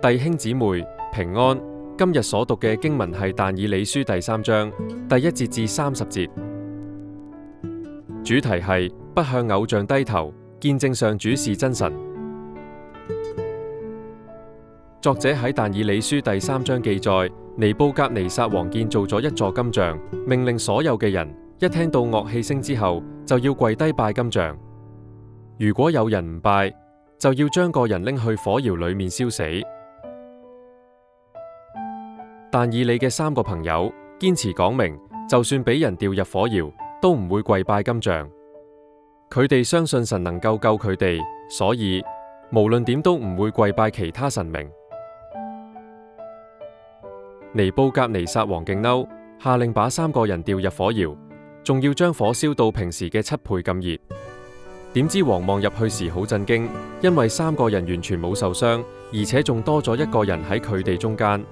弟兄姊妹平安，今日所讀嘅經文係但以理書第3章第1節至30節，主題係不向偶像低頭，見證上主是真神。作者喺但以理書第3章記載，尼布甲尼撒王建造咗一座金像，命令所有嘅人一聽到樂器聲之後就要跪低拜金像。如果有人唔拜，就要將個人拎去火窯裏面燒死。但以理嘅3個朋友堅持講明，就算俾人掉入火窯，都唔會跪拜金像。佢哋相信神能夠救佢哋，所以無論點都唔會跪拜其他神明。尼布甲尼撒王勁嬲，下令把3個人掉入火窯，仲要將火燒到平時嘅7倍咁熱。點知王望入去時好震驚，因為3個人完全冇受傷，而且仲多咗1個人喺佢哋中間。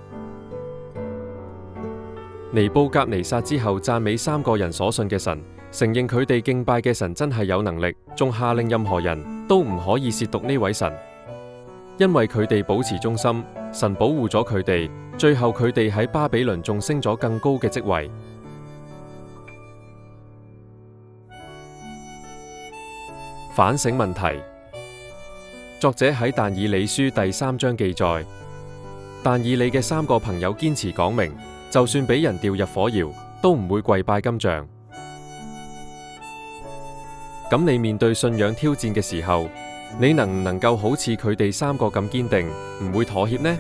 尼布甲尼撒之後讚美3個人所信嘅神，承認佢哋敬拜嘅神真係有能力，仲下令任何人都唔可以褻瀆呢位神，因為佢哋保持忠心，神保護咗佢哋，最後佢哋喺巴比倫仲升咗更高嘅職位。反省問題。作者喺但以理書第3章記載，但以理嘅3個朋友堅持講明，就算俾人掉入火窯，都唔會跪拜金像。咁你面對信仰挑戰嘅時候，你能唔能夠好似佢哋3個咁堅定，唔會妥協呢？